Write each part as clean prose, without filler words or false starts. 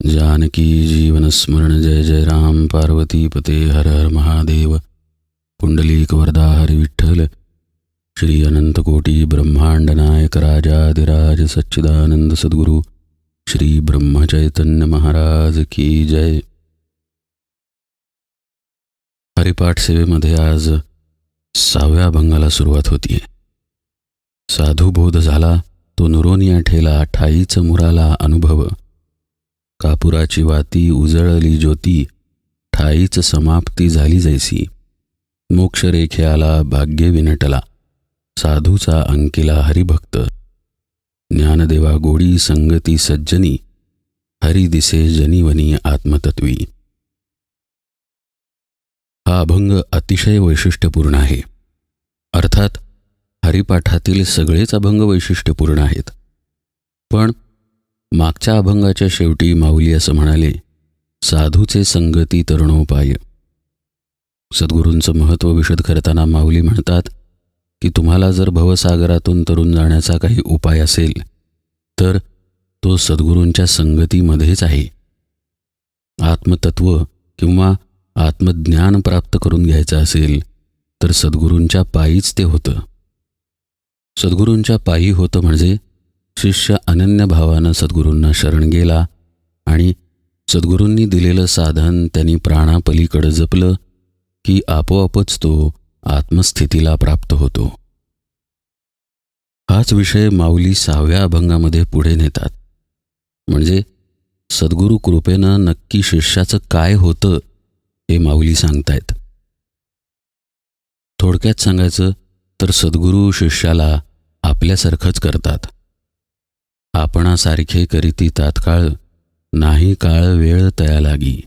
जानकी जीवन स्मरण जय जय राम पार्वती पते हर हर महादेव पुंडलीक वरदा हरि विठ्ठल श्री अनंतकोटी ब्रह्मांड नायक राजाधिराज सच्चिदानंद सद्गुरु श्री ब्रह्मचैतन्य महाराज की जय। हरिपाठ सेवेमध्ये आज 6व्या अभंगाला सुरुवात होतीये। साधू बोध झाला तो नुरोनिया ठेला ठाईच मुराला अनुभव, कापुराची वाती उजळली ज्योती ठाईच समाप्ती झाली जैसी, मोक्षरेखे आला भाग्य विनटला साधूचा अंकिला हरिभक्त, ज्ञानदेवा गोडी संगती सज्जनी हरी दिसे जनीवनी आत्मतत्वी। हा अभंग अतिशय वैशिष्ट्यपूर्ण आहे। अर्थात हरिपाठातील सगळेच अभंग वैशिष्ट्यपूर्ण आहेत, पण मागच्या अभंगाच्या शेवटी माऊली असं म्हणाले, साधूचे संगती तरुणोपाय। सद्गुरूंचं महत्त्व विशद करताना माऊली म्हणतात की तुम्हाला जर भवसागरातून तरुण जाण्याचा काही उपाय असेल तर तो सद्गुरूंच्या संगतीमध्येच आहे। आत्मतत्व किंवा आत्मज्ञान प्राप्त करून घ्यायचं असेल तर सद्गुरूंच्या पायीच ते होतं। सद्गुरूंच्या पायी होतं म्हणजे शिष्य अनन्य भावानं सद्गुरूंना शरण गेला आणि सद्गुरूंनी दिलेलं साधन त्यांनी प्राणापलीकडे जपलं की आपोआपच तो आत्मस्थितीला प्राप्त होतो। हाच विषय माऊली 6व्या अभंगामध्ये पुढे नेतात। म्हणजे सद्गुरू कृपेनं नक्की शिष्याचं काय होतं हे माऊली सांगतायत। थोडक्यात सांगायचं तर सद्गुरू शिष्याला आपल्यासारखंच करतात। आपणासारखे करीती तात्काळ नाही काळ वेळ तया लागी।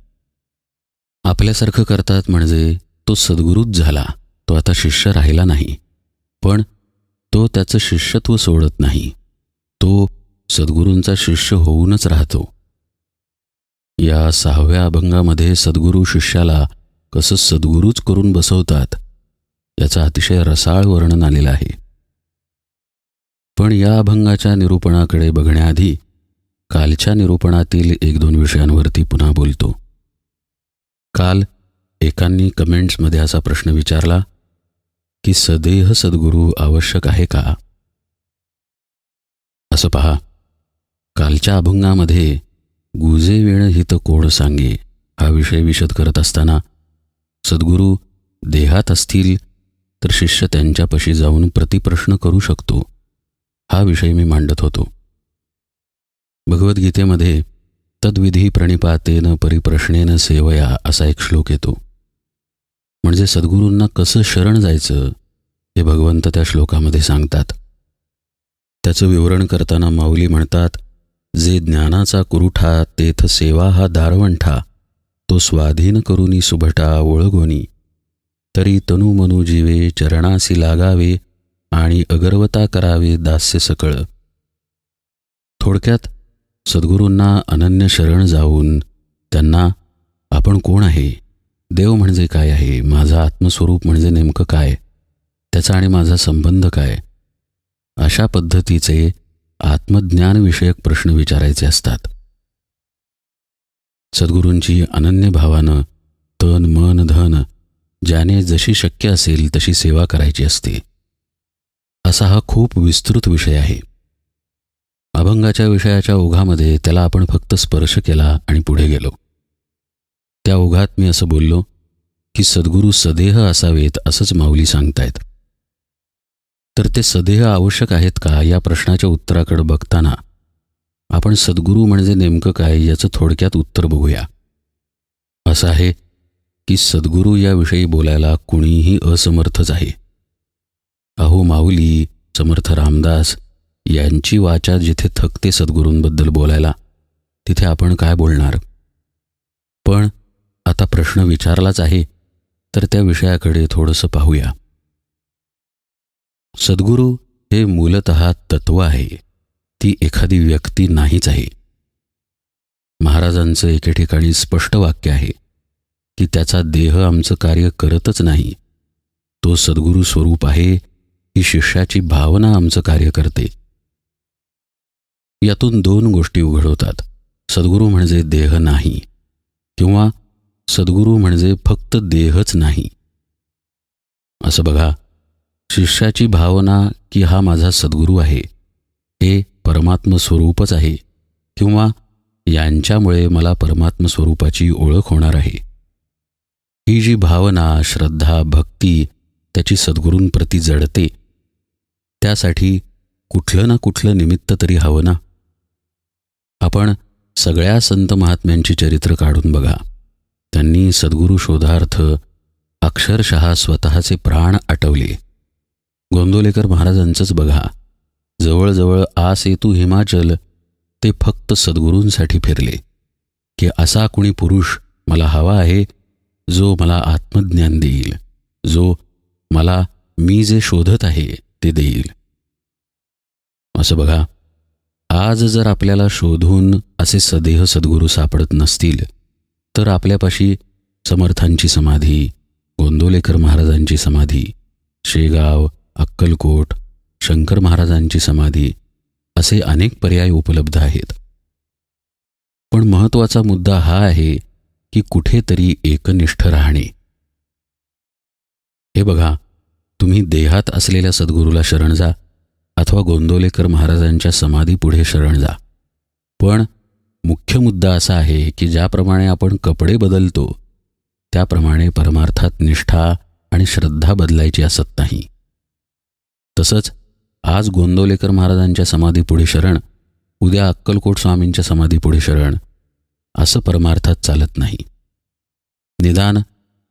आपल्यासारखं करतात म्हणजे तो सद्गुरूच झाला, तो आता शिष्य राहिला नाही, पण तो त्याचं शिष्यत्व सोडत नाही, तो सद्गुरूंचा शिष्य होऊनच राहतो। या 6व्या अभंगामध्ये सद्गुरू शिष्याला कसं सद्गुरूच करून बसवतात याचं अतिशय रसाळ वर्णन आलेलं आहे। पण या अभंगाच्या निरूपणाकडे बघण्याआधी कालच्या निरूपणातील 1-2 विषयांवरती पुन्हा बोलतो। काल एकांनी कमेंट्समध्ये असा प्रश्न विचारला की सदेह सद्गुरू आवश्यक आहे का? असं पहा, कालच्या अभंगामध्ये गुजे वेण हित कोण सांगे हा विषय विशद करत असताना सद्गुरू देहात असतील तर शिष्य त्यांच्यापाशी जाऊन प्रतिप्रश्न करू शकतो हा विषय मी मांडत होतो। भगवद्गीतेमध्ये तद्विधी प्रणिपातेन परिप्रश्नेन सेवया असा एक श्लोक येतो। म्हणजे सद्गुरूंना कसं शरण जायचं हे भगवंत त्या श्लोकामध्ये सांगतात। त्याचं विवरण करताना माऊली म्हणतात, जे ज्ञानाचा कुरुठा तेथ सेवा हा दारवंठा, तो स्वाधीन करुनी सुभटा ओळगोनी, तरी तनु मनु जीवे चरणासी लागावे आणि अगर्वता करावे दास्य सकळ। थोडक्यात सद्गुरूंना अनन्य शरण जाऊन त्यांना आपण कोण आहे, देव म्हणजे काय आहे, माझं आत्मस्वरूप म्हणजे नेमकं काय, त्याचा आणि माझा संबंध काय, अशा पद्धतीचे आत्मज्ञानविषयक प्रश्न विचारायचे असतात। सद्गुरूंची अनन्य भावानं तन मन धन ज्याने जशी शक्य असेल तशी सेवा करायची असते। असा हा खूप विस्तृत विषय आहे। अभंगाच्या विषयाच्या ओघामध्ये त्याला आपण फक्त स्पर्श केला आणि पुढे गेलो। त्या ओघात मी असं बोललो की सद्गुरू सदेह असावेत असंच माऊली सांगतायत। तर ते सदेह आवश्यक आहेत का या प्रश्नाच्या उत्तराकडे बघताना आपण सद्गुरू म्हणजे नेमकं काय याचं थोडक्यात उत्तर बघूया। असं आहे की सद्गुरू याविषयी बोलायला कुणीही असमर्थच आहे। अहो माऊली, समर्थ रामदास यांची वाचा जिथे थकते सद्गुरूंबद्दल बोलायला, तिथे आपण काय बोलणार? पण आता प्रश्न विचारलाच आहे तर त्या विषयाकडे थोडंसं पाहूया। सद्गुरू हे मूलतः तत्व आहे, ती एखादी व्यक्ती नाहीच आहे। महाराजांचं एके ठिकाणी स्पष्ट वाक्य आहे की त्याचा देह आमचं कार्य करतच नाही, तो सद्गुरू स्वरूप आहे ही शिष्याची भावना आमचं कार्य करते। यातून 2 गोष्टी उघड होतात। सद्गुरू म्हणजे देह नाही किंवा सद्गुरू म्हणजे फक्त देहच नाही. असं बघा, शिष्याची भावना की हा माझा सद्गुरू आहे, हे परमात्म स्वरूपच आहे किंवा यांच्यामुळे मला परमात्म स्वरूपाची ओळख होणार आहे. ही जी भावना, श्रद्धा, भक्ती त्याची सद्गुरूंप्रती जडते, त्यासाठी कुठलं ना कुठलं निमित्त तरी हवं ना. आपण सगळ्या संत महात्म्यांची चरित्र काढून बघा. त्यांनी सद्गुरू शोधार्थ अक्षरशः स्वतःचे प्राण आटवले. गोंदवलेकर महाराजांचंच बघा, जवळजवळ आसेतू हिमाचल ते फक्त सद्गुरूंसाठी फिरले की असा कुणी पुरुष मला हवा आहे जो मला आत्मज्ञान देईल, जो मला मी जे शोधत आहे ते देईल. असं बघा, आज जर आपल्याला शोधून असे सदेह सद्गुरू सापडत नसतील तर आपल्यापाशी समर्थांची समाधी, गोंदवलेकर महाराजांची समाधी, शेगाव, अक्कलकोट, शंकर महाराजांची समाधी असे अनेक पर्याय उपलब्ध आहेत. पण महत्त्वाचा मुद्दा हा आहे की कुठेतरी एकनिष्ठ राहणे. हे बघा, तुम्ही देहात असलेल्या सद्गुरूला शरण जा अथवा गोंदवलेकर महाराजांच्या समाधीपुढे शरण जा. पण मुख्य मुद्दा असा आहे की ज्याप्रमाणे आपण कपडे बदलतो त्याप्रमाणे परमार्थात निष्ठा आणि श्रद्धा बदलायची असत नाही. तसंच आज गोंदवलेकर महाराजांच्या समाधीपुढे शरण, उद्या अक्कलकोट स्वामींच्या समाधीपुढे शरण, असं परमार्थात चालत नाही. निदान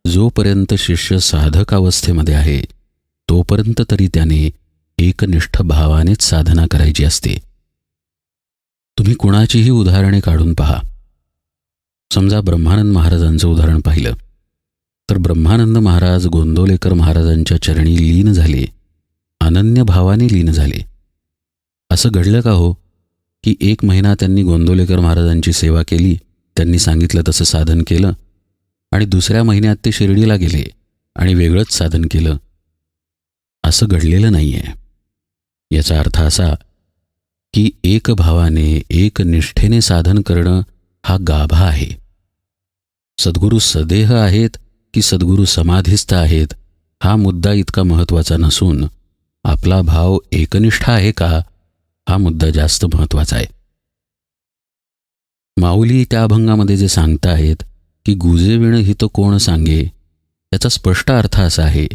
जोपर्यंत शिष्य साधक अवस्थेमध्ये आहे तोपर्यंत तरी त्याने एकनिष्ठ भावानेच साधना करायची असते. तुम्ही कुणाचीही उदाहरणे काढून पहा. समजा ब्रह्मानंद महाराजांचं उदाहरण पाहिलं तर ब्रह्मानंद महाराज गोंदवलेकर महाराजांच्या चरणी लीन झाले, अनन्य भावाने लीन झाले. असं घडलं का हो की 1 महिना त्यांनी गोंदवलेकर महाराजांची सेवा केली, त्यांनी सांगितलं तसं साधन केलं आणि दुसऱ्या महिन्यात ते शिर्डीला गेले आणि वेगळंच साधन केलं? असं घडलेलं नाही आहे. याचा अर्थ असा की एक भावाने, एक निष्ठेने साधन करणं हा गाभा आहे. सद्गुरू सदेह आहेत की सद्गुरू समाधिस्थ आहेत हा मुद्दा इतका महत्त्वाचा नसून आपला भाव एकनिष्ठ आहे का हा मुद्दा जास्त महत्त्वाचा आहे. माऊली त्या अभंगामध्ये जे सांगताहेत की गुजेविण हित कोण सांगे, याचा स्पष्ट अर्थ असा आहे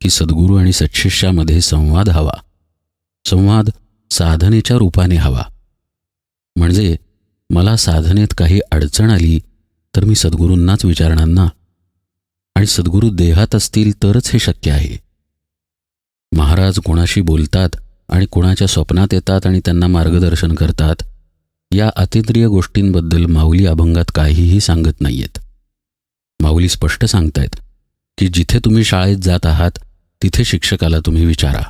की सद्गुरू आणि सत्शिष्यामध्ये संवाद हवा. संवाद साधनेच्या रूपाने हवा. म्हणजे मला साधनेत काही अडचण आली तर मी सद्गुरूंनाच विचारणार ना, आणि सद्गुरू देहात असतील तरच हे शक्य आहे. महाराज कोणाशी बोलतात आणि कोणाच्या स्वप्नात येतात आणि त्यांना मार्गदर्शन करतात, या अतिंद्रिय गोष्टींबद्दल माऊली अभंगात काहीही सांगत नाहीयेत. माऊली स्पष्ट सांगतायत की जिथे तुम्ही शाळेत जात आहात तिथे शिक्षकाला तुम्ही विचारा.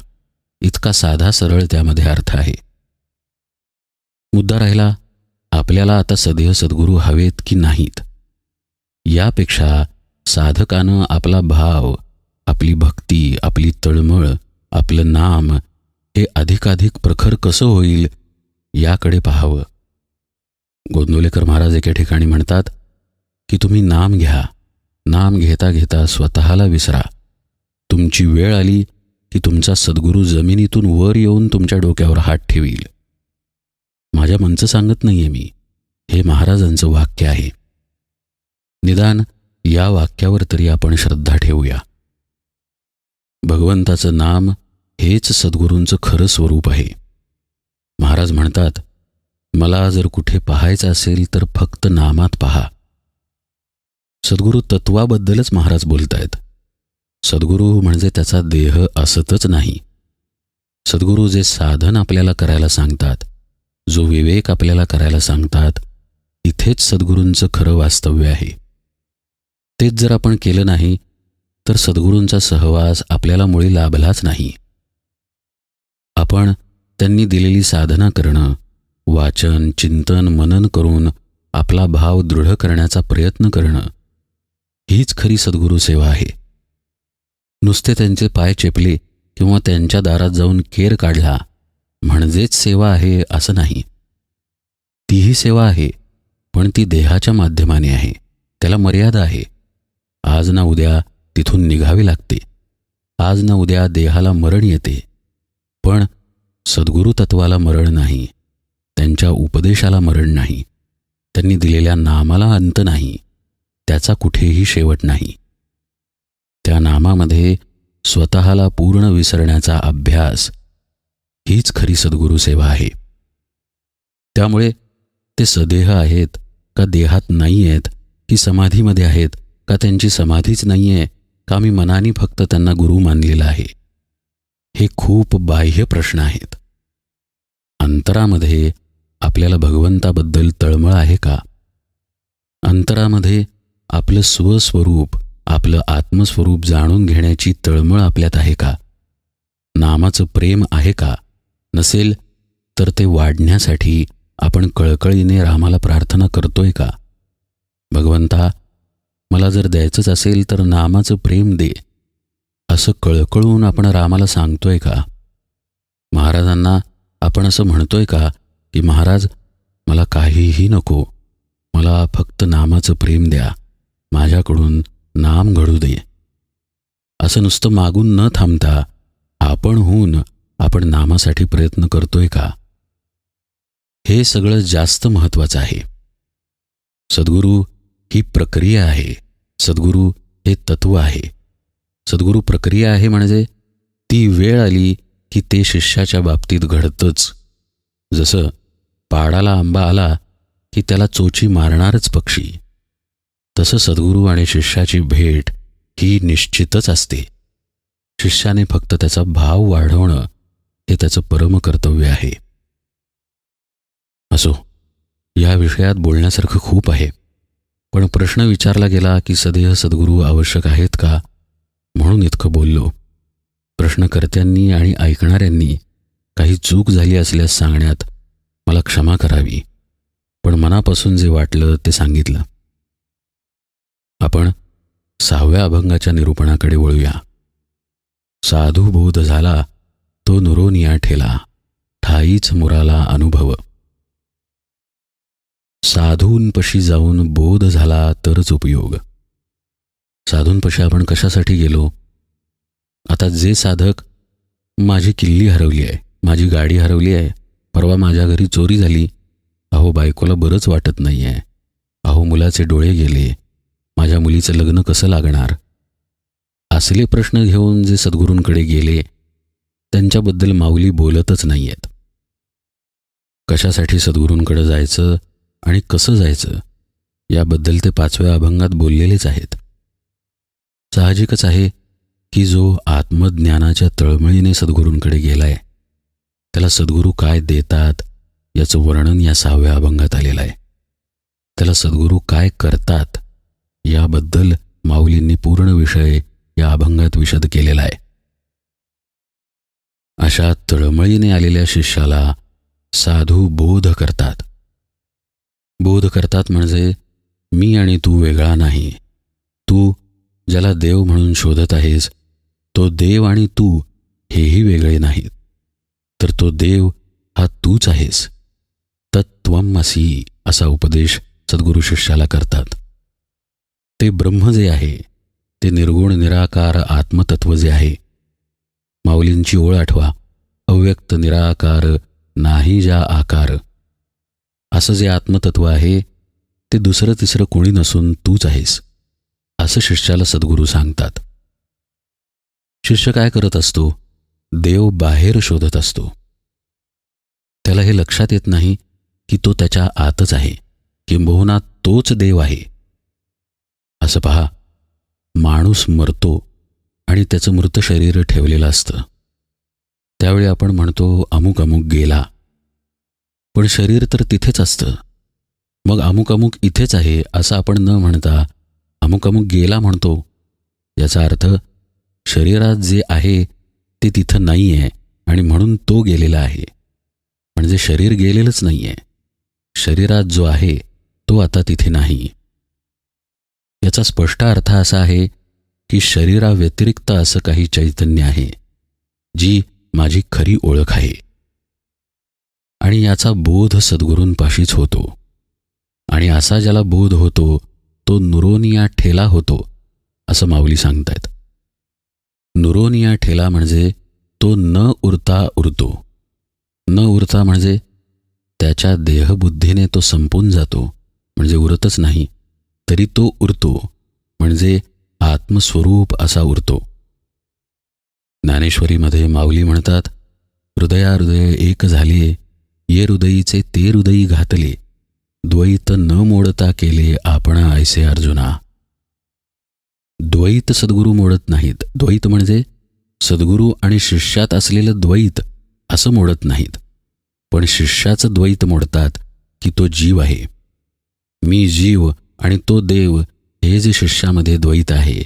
इतका साधा सरळ त्यामध्ये अर्थ आहे. मुद्दा राहिला आपल्याला आता सदेह सद्गुरू हवेत की नाहीत. यापेक्षा साधकानं आपला भाव, आपली भक्ती, आपली तळमळ, आपलं नाम हे अधिकाधिक प्रखर कसं होईल याकडे पाहावं. गोंदवलेकर महाराज एके ठिकाणी म्हणतात की तुम्ही नाम घ्या, नाम घेता घेता स्वतःला विसरा. तुमची वेळ आली की तुमचा सद्गुरू जमिनीतून वर येऊन तुमच्या डोक्यावर हात ठेवील. माझ्या मनचं सांगत नाहीये मी, हे महाराजांचं वाक्य आहे. निदान या वाक्यावर तरी आपण श्रद्धा ठेवूया. भगवंताचं नाम हेच सद्गुरूंचं खरं स्वरूप आहे. महाराज म्हणतात, मला जर कुठे पाहायचं असेल तर फक्त नामात पहा. सद्गुरू तत्वाबद्दलच महाराज बोलतायत. सद्गुरू म्हणजे त्याचा देह असतच नाही. सद्गुरू जे साधन आपल्याला करायला सांगतात, जो विवेक आपल्याला करायला सांगतात, इथेच सद्गुरूंचं खरं वास्तव्य आहे. तेच जर आपण केलं नाही तर सद्गुरूंचा सहवास आपल्याला मुळी लाभलाच नाही. आपण त्यांनी दिलेली साधना करणं, वाचन, चिंतन, मनन करून आपला भाव दृढ करण्याचा प्रयत्न करणं, हीच खरी सद्गुरू सेवा आहे. नुसते त्यांचे पाय चेपले किंवा त्यांच्या दारात जाऊन केर काढला म्हणजेच सेवा आहे असं नाही. तीही सेवा आहे, पण ती देहाच्या माध्यमाने आहे. त्याला मर्यादा आहे. आज ना उद्या तिथून निघावे लागते. आज ना उद्या देहाला मरण येते. पण सद्गुरू तत्वाला मरण नाही. त्यांच्या उपदेशाला मरण नाही. त्यांनी दिलेल्या नामाला अंत नाही. त्याचा कुठेही शेवट नाही. त्या नामामध्ये स्वतःला पूर्ण विसरण्याचा अभ्यास हीच खरी सद्गुरू सेवा आहे. त्यामुळे ते सदेह आहेत का देहात नाही आहेत, की समाधीमध्ये आहेत का त्यांची समाधीच नाही आहे, का मी मनाने फक्त त्यांना गुरु मानलेला आहे, हे खूप बाह्य प्रश्न आहेत. अंतरामध्ये आपल्याला भगवंताबद्दल तळमळ आहे का? अंतरामध्ये आपलं स्वस्वरूप, आपलं आत्मस्वरूप जाणून घेण्याची तळमळ आपल्यात आहे का? नामाचं प्रेम आहे का? नसेल तर ते वाढण्यासाठी आपण कळकळीने रामाला प्रार्थना करतोय का? भगवंता, मला जर द्यायचंच असेल तर नामाचं प्रेम दे, असं कळकळून आपण रामाला सांगतोय का? महाराजांना आपण असं म्हणतोय का की महाराज, मला काहीही नको, मला फक्त नामाचं प्रेम द्या, माझ्याकडून नाम घडू दे. असं नुसतं मागून न थांबता आपण नामासाठी प्रयत्न करतोय का? हे सगळं जास्त महत्त्वाचं आहे. सद्गुरू ही प्रक्रिया आहे. सद्गुरू हे तत्व आहे. सद्गुरू प्रक्रिया आहे म्हणजे ती वेळ आली की ते शिष्याच्या बाबतीत घडतंच. जसं पाडाला आंबा आला की त्याला चोची मारणारच पक्षी, तसं सद्गुरू आणि शिष्याची भेट ही निश्चितच असते. शिष्याने फक्त त्याचा भाव वाढवणं हे त्याचं परमकर्तव्य आहे. असो, या विषयात बोलण्यासारखं खूप आहे, पण प्रश्न विचारला गेला की सदेह सद्गुरू आवश्यक आहेत का, म्हणून इतकं बोललो. प्रश्नकर्त्यांनी आणि ऐकणाऱ्यांनी काही चूक झाली असल्यास सांगण्यात मला क्षमा करावी, पण मनापासून जे वाटलं ते सांगितलं. आपण 6व्या अभंगाच्या निरूपणाकडे वळूया. साधू बोध झाला तो नुरोनिया ठेला, ठाईच मुराला अनुभव. साधूंपशी जाऊन बोध झाला तरच उपयोग. साधूंपशी आपण कशासाठी गेलो? आता जे साधक, माझी किल्ली हरवली आहे, माझी गाडी हरवली आहे, परवा माझ्या घरी चोरी झाली, अहो बायकोला बरंच वाटत नाही आहे, अहो मुलाचे डोळे गेले, माझ्या मुलीचं लग्न कसं लागणार, असले प्रश्न घेऊन जे सद्गुरूंकडे गेले त्यांच्याबद्दल माऊली बोलतच नाही आहेत. कशासाठी सद्गुरूंकडे जायचं आणि कसं जायचं याबद्दल ते 5व्या अभंगात बोललेलेच आहेत. साहजिकच आहे की जो आत्मज्ञानाच्या तळमळीने सद्गुरूंकडे गेलाय त्याला सद्गुरू काय देतात याचं वर्णन या 6व्या अभंगात आलेलं आहे. त्याला सद्गुरू काय करतात याबद्दल माऊलींनी पूर्ण विषय या अभंगात विशद केलेला आहे. अशा तळमळीने आलेल्या शिष्याला साधू बोध करतात. बोध करतात म्हणजे मी आणि तू वेगळा नाही. तू ज्याला देव म्हणून शोधत आहेस तो देव आणि तू हेही वेगळे नाहीत, तर तो देव हा तूच आहेस. तत्त्वमसि असा उपदेश सद्गुरू शिष्याला करतात. ते ब्रह्म जे आहे, ते निर्गुण निराकार आत्मतत्व जे आहे, माऊलींची ओळ आठवा, अव्यक्त निराकार नाही ज्या आकार. असं जे आत्मतत्व आहे ते दुसरं तिसरं कोणी नसून तूच आहेस, असं शिष्याला सद्गुरू सांगतात. शिष्य काय करत असतो? देव बाहेर शोधत असतो. त्याला हे लक्षात येत नाही की तो त्याच्या आतच आहे, किंबहुना तोच देव आहे. असं पहा, माणूस मरतो आणि त्याचं मृत शरीर ठेवलेलं असतं. त्यावेळी आपण म्हणतो अमुक अमुक गेला, पण शरीर तर तिथेच असतं. मग अमुक अमुक इथेच आहे असं आपण न म्हणता अमुक अमुक गेला म्हणतो. याचा अर्थ शरीरात जे आहे ते तिथं नाही आहे आणि म्हणून तो गेलेला आहे. म्हणजे शरीर गेलेलंच नाही आहे. शरीरात जो आहे तो आता तिथे नाही. याचा स्पष्ट अर्थ असा आहे की शरीराव्यतिरिक्त असं काही चैतन्य आहे जी माझी खरी ओळख आहे. आणि याचा बोध सद्गुरूंपाशीच होतो. आणि असा ज्याला बोध होतो तो नुरोनिया ठेला होतो, असं माऊली सांगतायत. नुरोनिया ठेला म्हणजे तो न उरता उरतो. न उरता म्हणजे त्याच्या देहबुद्धीने तो संपून जातो, म्हणजे उरतच नाही, तरी तो उरतो, म्हणजे आत्मस्वरूप असा उरतो. ज्ञानेश्वरीमध्ये माऊली म्हणतात, हृदयाहृदय एक झाले, ये हृदयीचे ते हृदयी घातले, द्वैत न मोडता केले आपण ऐसे अर्जुना. द्वैत सद्गुरू मोडत नाहीत. द्वैत म्हणजे सद्गुरू आणि शिष्यात असलेलं द्वैत असं मोडत नाहीत, पण शिष्याचं द्वैत मोडतात की तो जीव आहे. मी जीव आणि तो देव हे जे शिष्यामध्ये द्वैत आहे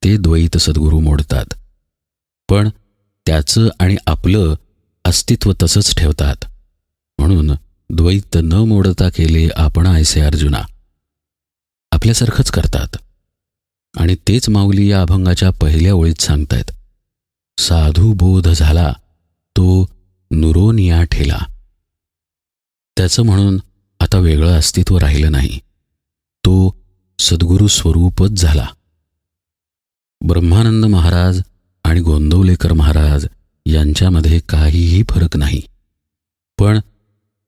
ते द्वैत सद्गुरू मोडतात, पण त्याचं आणि आपलं अस्तित्व तसंच ठेवतात. म्हणून द्वैत न मोडता केले आपण ऐसे अर्जुना. आपल्यासारखंच करतात. आणि तेच माऊली या अभंगाच्या पहिल्या ओळीत सांगतायत. साधू बोध झाला तो नुरोनिया ठेला. त्याचं म्हणून आता वेगळं अस्तित्व राहिलं नाही, तो सद्गुरू स्वरूपच झाला. ब्रह्मानंद महाराज आणि गोंदवलेकर महाराज यांच्यामध्ये काहीही फरक नाही, पण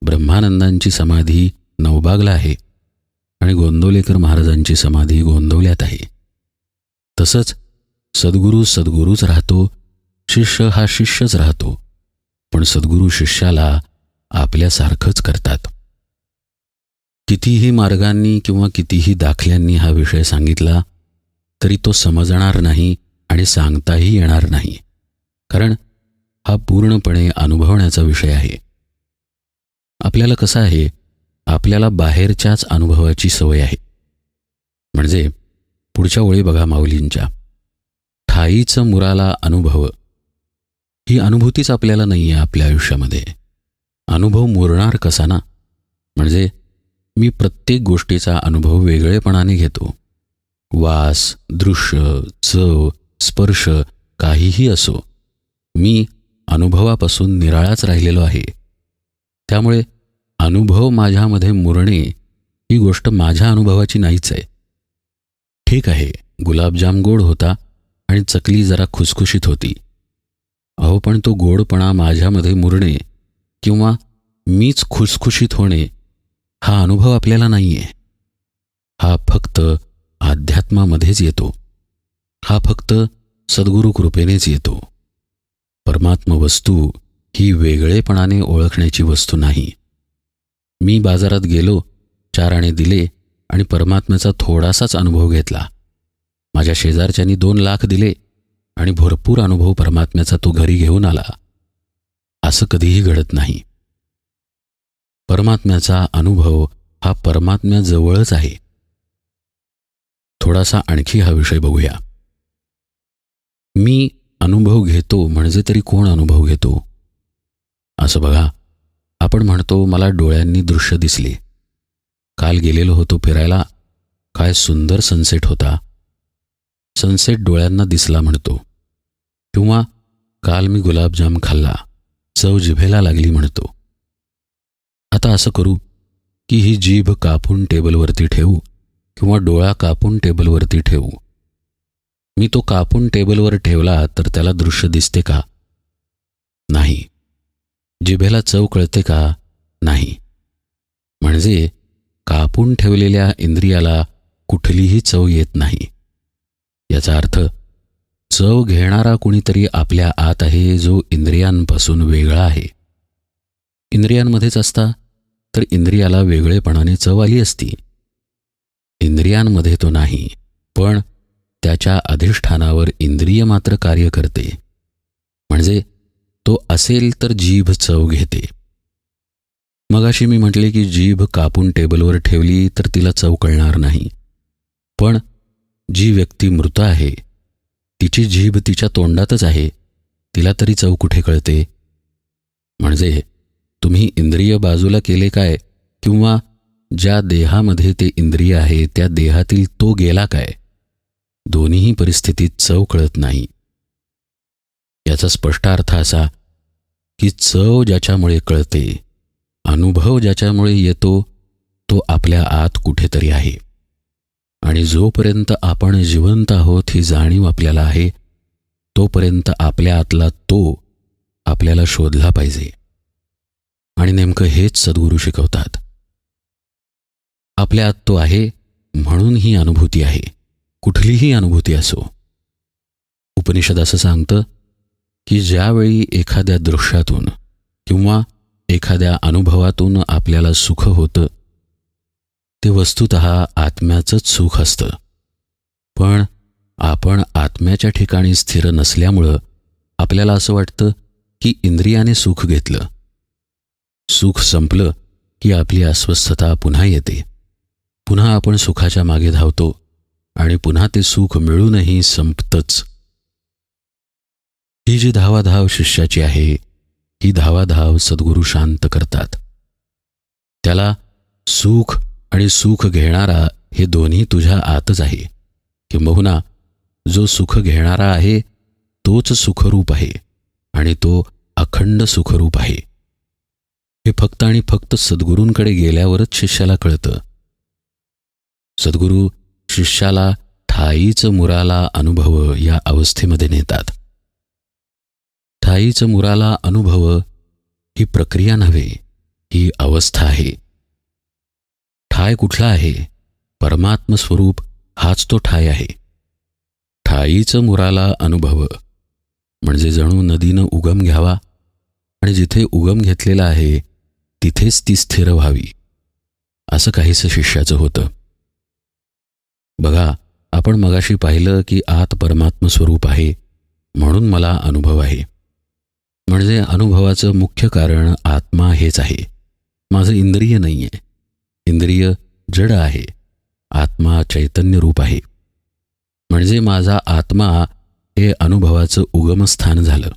ब्रह्मानंदांची समाधी नवबागला आहे आणि गोंदवलेकर महाराजांची समाधी गोंदवल्यात आहे. तसंच सद्गुरू सद्गुरूच राहतो, शिष्य हा शिष्यच राहतो, पण सद्गुरू शिष्याला आपल्यासारखंच करतात. कितीही मार्गांनी किंवा कितीही दाखल्यांनी हा विषय सांगितला तरी तो समजणार नाही आणि सांगताही येणार नाही, कारण हा पूर्णपणे अनुभवण्याचा विषय आहे. आपल्याला कसं आहे, आपल्याला बाहेरच्याच अनुभवाची सवय आहे. म्हणजे पुढच्या ओळी बघा माऊलींच्या, ठाईचं मुराला अनुभव. ही अनुभूतीच आपल्याला नाही आहे आपल्या आयुष्यामध्ये. अनुभव मुरणार कसा ना? म्हणजे मी प्रत्येक गोष्टीचा अनुभव वेगळेपणाने घेतो. वास, दृश्य, चव, स्पर्श काहीही असो, मी अनुभवापासून निराळाच राहिलेलो आहे. त्यामुळे अनुभव माझ्यामध्ये मुरणे ही गोष्ट माझ्या अनुभवाची नाहीच आहे. ठीक आहे, गुलाबजाम गोड होता आणि चकली जरा खुसखुशीत होती. अहो, पण तो गोडपणा माझ्यामध्ये मुरणे किंवा मीच खुसखुशीत होणे हा अनुभव आपल्याला नाही आहे. हा फक्त अध्यात्मामध्येच येतो. हा फक्त सद्गुरू कृपेनेच येतो. परमात्म वस्तू ही वेगळेपणाने ओळखण्याची वस्तू नाही. मी बाजारात गेलो, 4 आणे दिले आणि परमात्म्याचा थोडासाच अनुभव घेतला. माझ्या शेजारच्यानी 2 लाख दिले आणि भरपूर अनुभव परमात्म्याचा तो घरी घेऊन आला. असं कधीही घडत नाही. परमात्म्याचा अनुभव हा परमात्म्याजवळच आहे. थोडासा आणखी हा विषय बघूया. मी अनुभव घेतो म्हणजे तरी कोण अनुभव घेतो? असं बघा, आपण म्हणतो मला डोळ्यांनी दृश्य दिसले. काल गेलेलो होतो फिरायला, काय सुंदर सनसेट होता. सनसेट डोळ्यांना दिसला म्हणतो. किंवा काल मी गुलाबजाम खाल्ला, चव जिभेला लागली म्हणतो. आता असं करू की ही जीभ कापून टेबलवरती ठेवू किंवा डोळा कापून टेबलवरती ठेवू. मी तो कापून टेबलवर ठेवला तर त्याला दृश्य दिसते का? नाही. जिभेला चव कळते का? नाही. म्हणजे कापून ठेवलेल्या इंद्रियाला कुठलीही चव येत नाही. याचा अर्थ चव घेणारा कुणीतरी आपल्या आत आहे, जो इंद्रियांपासून वेगळा आहे. इंद्रियांमध्येच असता तर इंद्रियाला वेगळेपणाने चव आली असती. इंद्रियांमध्ये तो नाही, पण त्याच्या अधिष्ठानावर इंद्रिय मात्र कार्य करते. म्हणजे तो असेल तर जीभ चव घेते. मगाशी मी म्हटले की जीभ कापून टेबलवर ठेवली तर तिला चव कळणार नाही, पण जी व्यक्ती मृत आहे तिची जीभ तिच्या तोंडातच आहे, तिला तरी चव कुठे कळते? म्हणजे तुम्ही इंद्रिय बाजूला केले काय, किंवा ज्या देहामध्ये ते इंद्रिय आहे त्या देहातील तो गेला काय? दोन्हीही परिस्थितीत चव कळत नाही. याचा स्पष्ट अर्थ असा की चव ज्याच्यामुळे कळते, अनुभव ज्याच्यामुळे येतो, तो आपल्या आत कुठेतरी आहे. आणि जोपर्यंत आपण जिवंत आहोत ही जाणीव आपल्याला आहे, तोपर्यंत आपल्या आतला तो आपल्याला शोधला पाहिजे. आणि नेमकं हेच सद्गुरू शिकवतात. आपल्या आत तो आहे म्हणून ही अनुभूती आहे, कुठलीही अनुभूती असो. उपनिषद असं सांगतं की ज्यावेळी एखाद्या दृश्यातून किंवा एखाद्या अनुभवातून आपल्याला सुख होतं, ते वस्तुतः आत्म्याचंच सुख असतं. पण आपण आत्म्याच्या ठिकाणी स्थिर नसल्यामुळं आपल्याला असं वाटतं की इंद्रियाने सुख घेतलं. सुख संपलं की आपली अस्वस्थता पुन्हा येते. पुन्हा आपण सुखाच्या मागे धावतो आणि पुन्हा ते सुख मिळूनही संपतंच. ही जी धावाधाव शिष्याची आहे, ही धावाधाव सद्गुरू शांत करतात. त्याला सुख आणि सुख घेणारा हे दोन्ही तुझ्या आतच आहे. किंबहुना जो सुख घेणारा आहे तोच सुखरूप आहे आणि तो अखंड सुखरूप आहे. हे फक्त आणि फक्त सद्गुरूंकडे गेल्यावरच शिष्याला कळतं. सद्गुरू शिष्याला ठाईच मुराला अनुभव या अवस्थेमध्ये नेतात. ठाईच मुराला अनुभव ही प्रक्रिया नव्हे, ही अवस्था आहे. ठाय कुठला आहे? परमात्म स्वरूप हाच तो ठाय आहे. ठाईच मुराला अनुभव म्हणजे जणू नदीनं उगम घ्यावा आणि जिथे उगम घेतलेला आहे तिथेच ती स्थिर व्हावी, असं काहीसं शिष्याचं होतं. बघा, आपण मगाशी पाहिलं की आत परमात्म स्वरूप आहे म्हणून मला अनुभव आहे. म्हणजे अनुभवाचं मुख्य कारण आत्मा हेच आहे. माझं इंद्रिय नाही आहे. इंद्रिय जड आहे, आत्मा चैतन्य रूप आहे. म्हणजे माझा आत्मा हे अनुभवाचं उगमस्थान झालं.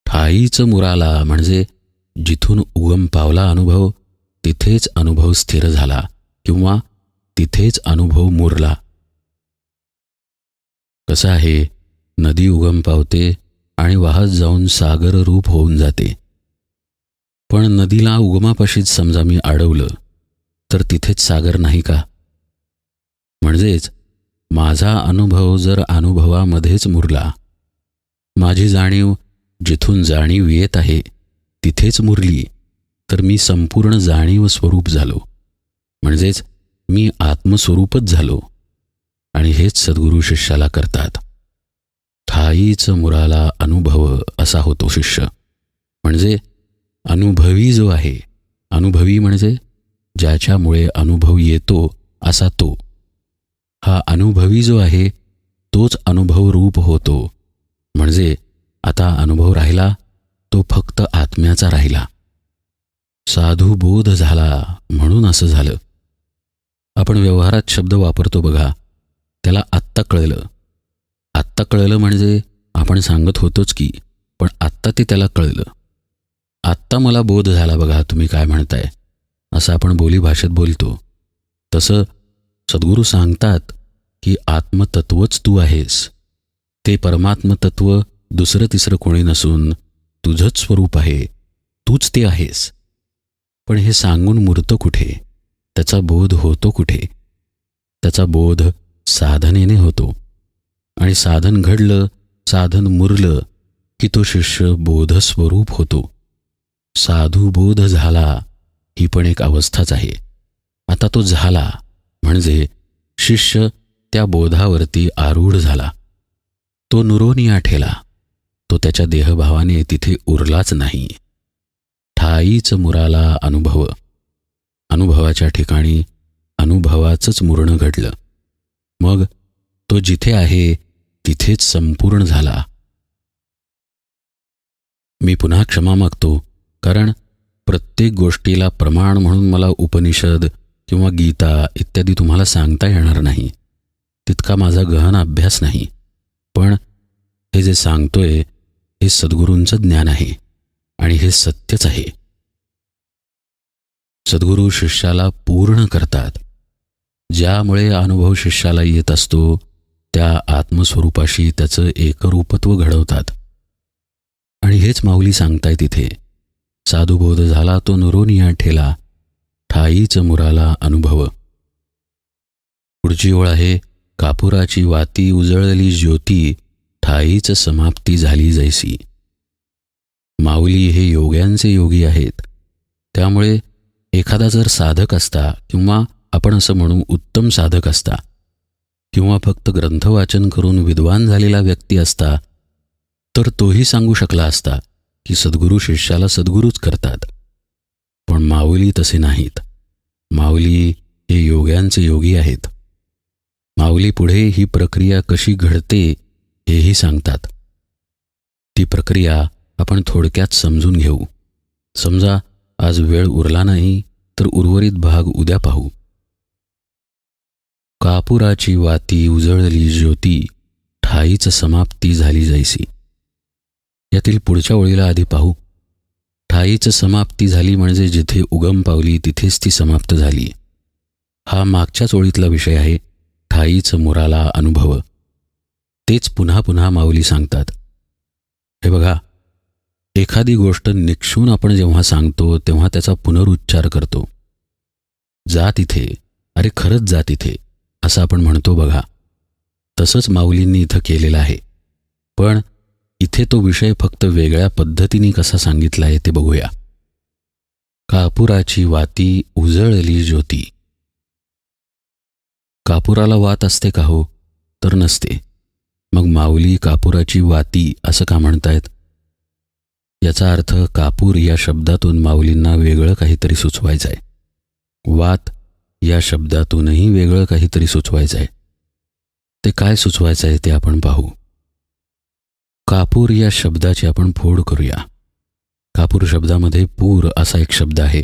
ठाईच मुराला म्हणजे जिथून उगम पावला अनुभव, तिथेच अनुभव स्थिर झाला किंवा तिथेच अनुभव मुरला. कसं आहे, नदी उगम पावते आणि वाहत जाऊन सागर रूप होऊन जाते. पण नदीला उगमापाशीच समजा मी अडवलं तर तिथेच सागर नाही का? म्हणजेच माझा अनुभव जर अनुभवामध्येच मुरला, माझी जाणीव जिथून जाणीव येत आहे तिथेच मुरली, तर मी संपूर्ण जाणीव स्वरूप झालो. म्हणजेच मी आत्मस्वरूपच झालो. आणि हेच सद्गुरू शिष्याला करतात. ठाईच मुराला अनुभव असा होतो शिष्य. म्हणजे अनुभवी जो आहे, अनुभवी म्हणजे ज्याच्यामुळे अनुभव येतो असा तो. हा अनुभवी जो आहे तोच अनुभव रूप होतो. म्हणजे आता अनुभव राहिला तो फक्त आत्म्याचा राहिला. साधू बोध झाला म्हणून असं झालं. आपण व्यवहारात शब्द वापरतो बघा, त्याला आत्ता कळलं. आत्ता कळलं म्हणजे आपण सांगत होतोच की, पण आत्ता ते त्याला कळलं. आत्ता मला बोध झाला बघा, तुम्ही काय म्हणताय, असं आपण बोलीभाषेत बोलतो. तसं सद्गुरू सांगतात की आत्मतत्वच तू आहेस. ते परमात्मतत्व दुसरं तिसरं कोणी नसून तुझंच स्वरूप आहे, तूच ते आहेस. पण हे सांगून मुरतं कुठे? त्याचा बोध होतो कुठे? त्याचा बोध साधनेने होतो. आणि साधन घडलं, साधन मुरलं की तो शिष्य बोधस्वरूप होतो. साधू बोध झाला ही पण एक अवस्थाच आहे. आता तो झाला म्हणजे शिष्य त्या बोधावरती आरूढ झाला. तो नुरोनिया ठेला. तो त्याच्या देहभावाने तिथे उरलाच नाही. ठाईच मुराला अनुभव. अनुभवाच्या ठिकाणी अनुभवाचंच मुरणं घडलं. मग तो जिथे आहे तिथेच संपूर्ण झाला. मी पुन्हा क्षमा मागतो, कारण प्रत्येक गोष्टीला प्रमाण म्हणून मला उपनिषद किंवा गीता इत्यादी तुम्हाला सांगता येणार नाही. तितका माझा गहन अभ्यास नाही. पण हे जे सांगतोय हे सद्गुरूंचं ज्ञान आहे आणि हे सत्यच आहे. सद्गुरू शिष्याला पूर्ण करतात. ज्यामुळे अनुभव शिष्याला येत असतो त्या आत्मस्वरूपाशी त्याचं एकरूपत्व घडवतात. आणि हेच माऊली सांगताय तिथे, साधुबोध झाला तो नुरोनिया ठेला. ठाईच मुराला अनुभव. पुढची ओळ आहे, कापुराची वाती उजळली ज्योती, ठाईच समाप्ती झाली जैसी. माऊली हे योग्यांचे योगी आहेत. त्यामुळे एखादा जर साधक असता, किंवा आपण असं म्हणू उत्तम साधक असता, किंवा फक्त ग्रंथवाचन करून विद्वान झालेला व्यक्ती असता, तर तोही सांगू शकला असता की सद्गुरू शिष्याला सद्गुरूच करतात. पण माऊली तसे नाहीत. माऊली हे योग्यांचे योगी आहेत. माऊली पुढे ही प्रक्रिया कशी घडते हेही सांगतात. ती प्रक्रिया आपण थोडक्यात समजून घेऊ. समजा आज वेळ उरला नाही तर उर्वरित भाग उद्या पाहू. कापुराची वाती उजळली ज्योती, ठाईच समाप्ती झाली जैसी. यातील पुढच्या ओळीला आधी पाहू. ठाईच समाप्ती झाली म्हणजे जिथे उगम पावली तिथेच ती समाप्त झाली. हा मागच्याच ओळीतला विषय आहे. ठाईच मुराला अनुभव. तेच पुन्हा पुन्हा माऊली सांगतात. हे बघा, एखादी गोष्ट निक्षून आपण जेव्हा सांगतो तेव्हा त्याचा पुनरुच्चार करतो. जा तिथे, अरे खरंच जा तिथे, असं आपण म्हणतो बघा. तसंच माऊलींनी इथं केलेलं आहे. पण इथे तो विषय फक्त वेगळ्या पद्धतीने कसा सांगितला आहे ते बघूया. कापुराची वाती उजळली ज्योती. कापुराला वात असते का हो? तर नसते. मग माऊली कापुराची वाती असं का म्हणतायत? याचा अर्थ कापूर या शब्दातून माऊलींना वेगळं काहीतरी सुचवायचं आहे. वात या शब्दातूनही वेगळं काहीतरी सुचवायचं आहे. ते काय सुचवायचं आहे ते आपण पाहू. कापूर या शब्दाची आपण फोड करूया. कापूर शब्दामध्ये पूर असा एक शब्द आहे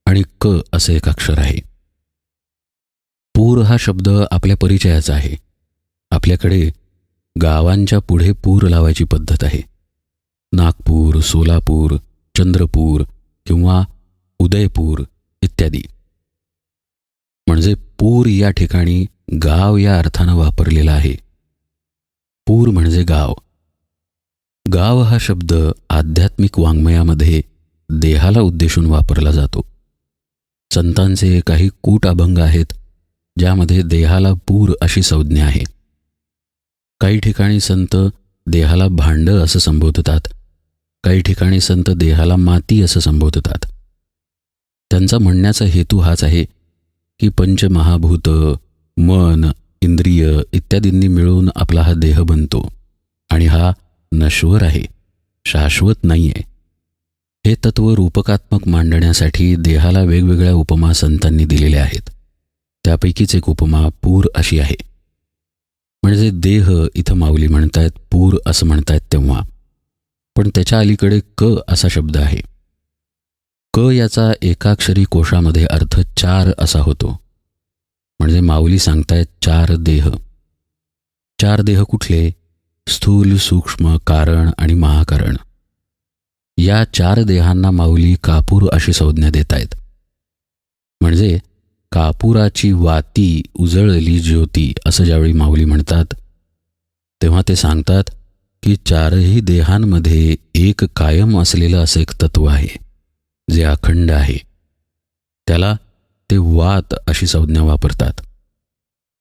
आणि क असं एक अक्षर आहे. पूर हा शब्द आपल्या परिचयाचा आहे. आपल्याकडे गावांच्या पुढे पूर लावायची पद्धत आहे. नागपूर, सोलापूर, चंद्रपूर किंवा उदयपूर इत्यादी. म्हणजे पूर या ठिकाणी गाव या अर्थानं वापरलेला आहे. पूर म्हणजे गाव. गाव हा शब्द आध्यात्मिक वाङ्मयामध्ये देहाला उद्देशून वापरला जातो. संतांचे काही कूट अभंग आहेत ज्यामध्ये देहाला पूर अशी संज्ञा आहे. काही ठिकाणी संत देहाला भांड असं संबोधतात. काही ठिकाणी संत देहाला माती असं संबोधतात. त्यांचा म्हणण्याचा हेतू हाच आहे की पंचमहाभूत, मन, इंद्रिय इत्यादींनी मिळून आपला हा देह बनतो आणि हा नश्वर आहे, शाश्वत नाही आहे. हे तत्त्व रूपकात्मक मांडण्यासाठी देहाला वेगवेगळ्या उपमा संतांनी दिलेल्या आहेत. त्यापैकीच एक उपमा पूर अशी आहे. म्हणजे देह इथं माऊली म्हणतायत, पूर असं म्हणतायत तेव्हा. पण त्याच्या अलीकडे क असा शब्द आहे. क याचा एकाक्षरी कोशामध्ये अर्थ चार असा होतो. म्हणजे माऊली सांगतायत चार देह. चार देह कुठले? स्थूल, सूक्ष्म, कारण आणि महाकारण. या चार देहांना माऊली कापूर अशी संज्ञा देत आहेत. म्हणजे कापुराची वाती उजळली ज्योती असं ज्यावेळी माऊली म्हणतात तेव्हा ते सांगतात की चारही देहांमध्ये एक कायम असलेलं असं एक तत्त्व आहे जे अखंड आहे. त्याला ते वात अशी संज्ञा वापरतात.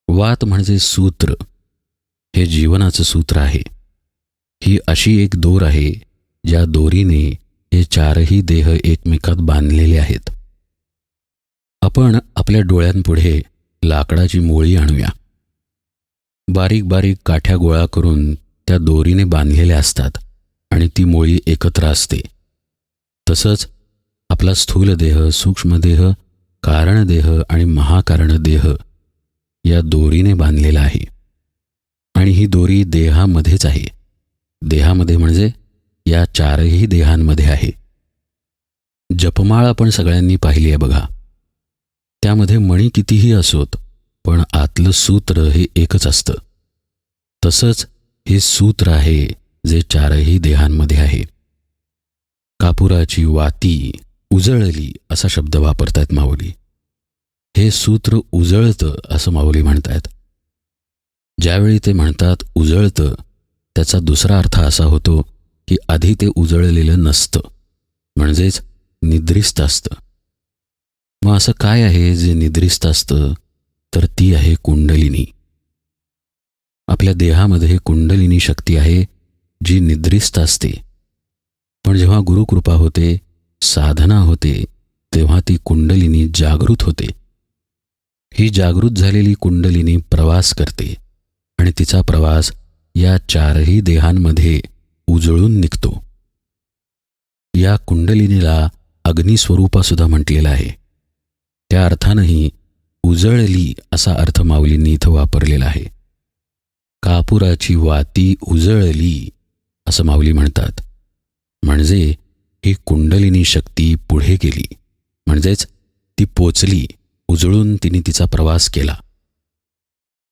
वात म्हणजे सूत्र. हे जीवनाचं सूत्र आहे. ही अशी एक दोर आहे ज्या दोरीने हे चारही देह एकमेकात बांधलेले आहेत. आपण आपल्या डोळ्यांपुढे लाकडाची मोळी आणूया. बारीक बारीक काठ्या गोळा करून त्या दोरीने बांधलेल्या असतात आणि ती मोळी एकत्र असते. तसंच आपला स्थूल देह, सूक्ष्म देह, कारण देह आणि महाकारण देह या दोरीने बांधलेला आहे. आणि ही दोरी देहामध्येच आहे. देहामध्ये म्हणजे या चारही देहांमध्ये आहे. जपमाळ आपण सगळ्यांनी पाहिली आहे बघा. त्यामध्ये मणी कितीही असोत पण आतलं सूत्र हे एकच असतं. तसंच हे सूत्र आहे जे चारही देहांमध्ये आहे. कापुराची वाती उजळली असा शब्द वापरतायत माऊली. हे सूत्र उजळतं असं माऊली म्हणतायत. ज्यावेळी ते म्हणतात उजळतं त्याचा दुसरा अर्थ असा होतो की आधी ते उजळलेलं नसतं, म्हणजेच निद्रिस्त असतं. मग असं काय आहे जे निद्रिस्त असतं? तर ती आहे कुंडलिनी. आपल्या देहामध्ये कुंडलिनी शक्ती आहे जी निद्रिस्त असते. पण जेव्हा गुरुकृपा होते, साधना होते, तेव्हा ती कुंडलिनी जागृत होते. ही जागृत झालेली कुंडलिनी प्रवास करते आणि तिचा प्रवास या चारही देहांमध्ये उजळून निघतो. या कुंडलिनीला अग्निस्वरूपासुद्धा म्हटलेलं आहे. त्या अर्थानंही उजळली असा अर्थ माऊलींनी इथं वापरलेला आहे. कापुराची वाती उजळली असं माऊली म्हणतात. म्हणजे ही कुंडलिनी शक्ती पुढे गेली, म्हणजेच ती पोचली, उजळून तिने तिचा प्रवास केला.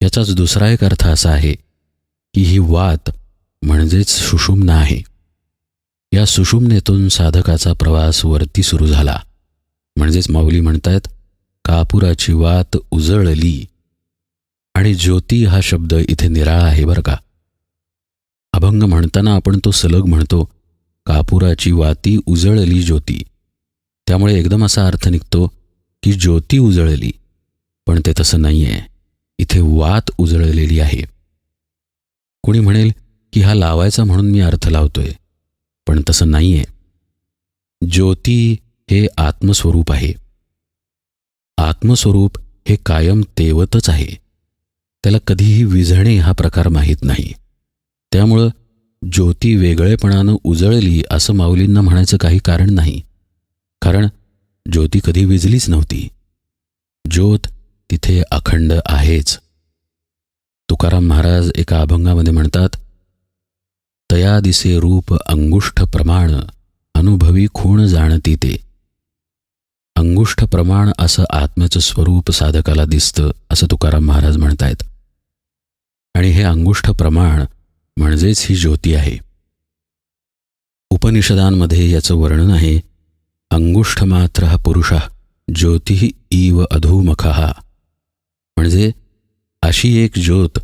याचाच दुसरा एक अर्थ असा आहे की ही वात म्हणजेच सुषुम्ना आहे. या सुषुम्नेतून साधकाचा प्रवास वरती सुरू झाला. म्हणजेच माऊली म्हणतात कापुराची वात उजळली. आणि ज्योती हा शब्द इथे निराळा आहे बरं का. अभंग म्हणताना आपण तो सलग म्हणतो, कापुराची वाती उजळली ज्योती. त्यामुळे एकदम असा अर्थ निघतो की ज्योती उजळली, पण ते तसं नाही आहे. इथे वात उजळलेली आहे. कोणी म्हणेल की हा लावायचा म्हणून मी अर्थ लावतोय, पण तसं नाही आहे. ज्योती हे आत्मस्वरूप आहे. आत्मस्वरूप हे कायम तेवतच आहे. त्याला कधीही विझणे हा प्रकार माहीत नाही. त्यामुळं ज्योती वेगळेपणानं उजळली असं माऊलींना म्हणायचं काही कारण नाही. कारण ज्योती कधी विझलीच नव्हती. ज्योत तिथे अखंड आहेच. तुकाराम महाराज एका अभंगामध्ये म्हणतात, तया दिसे रूप अंगुष्ठ प्रमाण, अनुभवी खूण जाणती ते. अंगुष्ठ प्रमाण असं आत्म्याचं स्वरूप साधकाला दिसतं असं तुकाराम महाराज म्हणतायत. आणि हे अंगुष्ठ प्रमाण म्हणजेच ही ज्योती आहे. उपनिषदांमध्ये याचं वर्णन आहे, अंगुष्ठमात्र पुरुषः ज्योतिः इव अधोमुखः. म्हणजे अशी एक ज्योत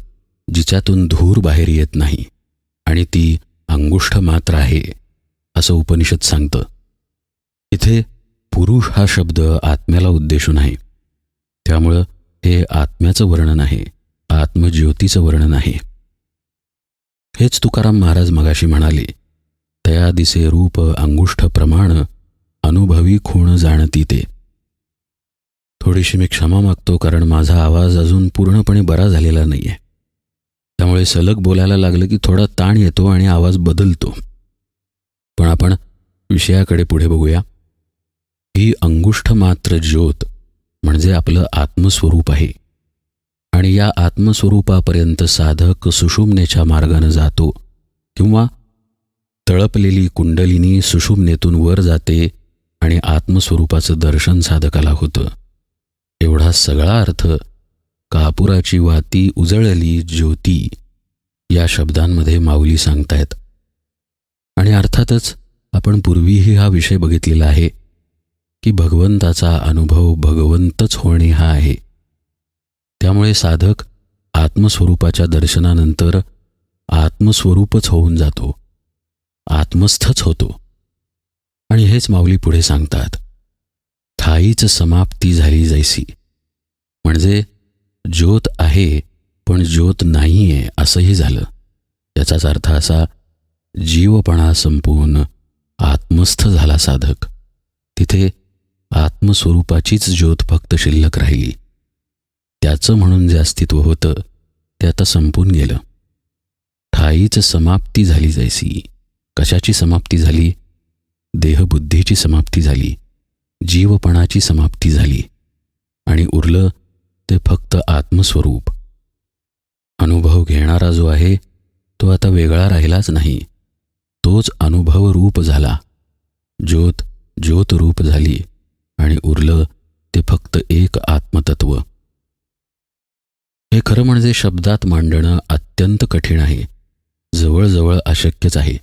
जिच्यातून धूर बाहेर येत नाही आणि ती अंगुष्ठ मात्र आहे असं उपनिषद सांगतं. इथे पुरुष हा शब्द आत्म्याला उद्देशून आहे. त्यामुळं हे आत्म्याचं वर्णन आहे, आत्मज्योतीचं वर्णन आहे. हेच तुकाराम महाराज मगाशी म्हणाले, तया दिसे रूप अंगुष्ठ प्रमाण, अनुभवी खूण जाणती ते. थोडीशी मी क्षमा मागतो, कारण माझा आवाज अजून पूर्णपणे बरा झालेला नाही आहे. त्यामुळे सलग बोलायला लागलं की थोडा ताण येतो आणि आवाज बदलतो. पण आपण विषयाकडे पुढे बघूया. ही अंगुष्ठ मात्र ज्योत म्हणजे आपलं आत्मस्वरूप आहे. आणि या आत्मस्वरूपापर्यंत साधक सुषुम्नेच्या मार्गानं जातो, किंवा तळपलेली कुंडलिनी सुषुम्नेतून वर जाते आणि आत्मस्वरूपाचं दर्शन साधकाला होतं. एवढा सगळा अर्थ कापुराची वाती उजळली ज्योती या शब्दांमध्ये माऊली सांगतायत. आणि अर्थातच आपण पूर्वीही हा विषय बघितलेला आहे की भगवंताचा अनुभव भगवंतच होणे हा आहे. त्यामुळे साधक आत्मस्वरूपाच्या दर्शनानंतर आत्मस्वरूपच होऊन जातो, आत्मस्थच होतो. आणि हेच माऊली पुढे सांगतात, ठाईच समाप्ती झाली जैसी. म्हणजे ज्योत आहे पण ज्योत नाही आहे असंही झालं. याचाच अर्थ असा, जीवपणा संपून आत्मस्थ झाला साधक. तिथे आत्मस्वरूपाचीच ज्योत फक्त शिल्लक राहिली. त्याचं म्हणून जे अस्तित्व होतं ते आता संपून गेलं. ठाईच समाप्ती झाली जैसी. कशाची समाप्ती झाली? देहबुद्धीची समाप्ती झाली, जीवपणाची समाप्ती झाली, आणि उरलं ते फक्त आत्मस्वरूप. अनुभव घेणारा जो आहे तो आता वेगळा राहिलाच नाही. तोच अनुभव रूप झाला. ज्योत ज्योत रूप झाली आणि उरलं ते फक्त एक आत्मतत्व. हे खरं म्हणजे शब्दात मांडणं अत्यंत कठीण आहे, जवळजवळ अशक्यच आहे.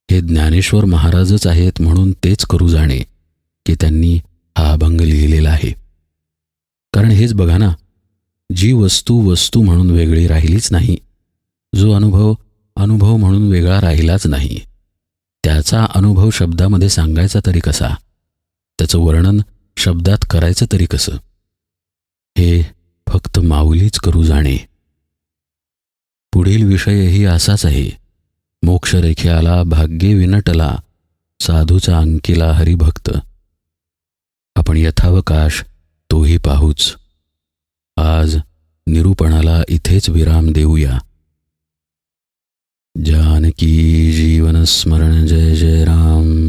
हे ज्ञानेश्वर महाराजच आहेत म्हणून तेच करू जाणे की त्यांनी हा अभंग लिहिलेला आहे. कारण हेच बघा ना, जी वस्तू वस्तू म्हणून वेगळी राहिलीच नाही, जो अनुभव अनुभव म्हणून वेगळा राहिलाच नाही, त्याचा अनुभव शब्दामध्ये सांगायचा तरी कसा? त्याचं वर्णन शब्दात करायचं तरी कसं? हे फक्त माऊलीच करू जाणे. पुढील विषयही असाच आहे. मोक्षरेख्याला भाग्ये विनटला, साधूचा अंकिला हरिभक्त. आपण यथावकाश तोही पाहूच. आज निरूपणाला इथेच विराम देऊया. जानकी जीवन स्मरण. जय जय राम.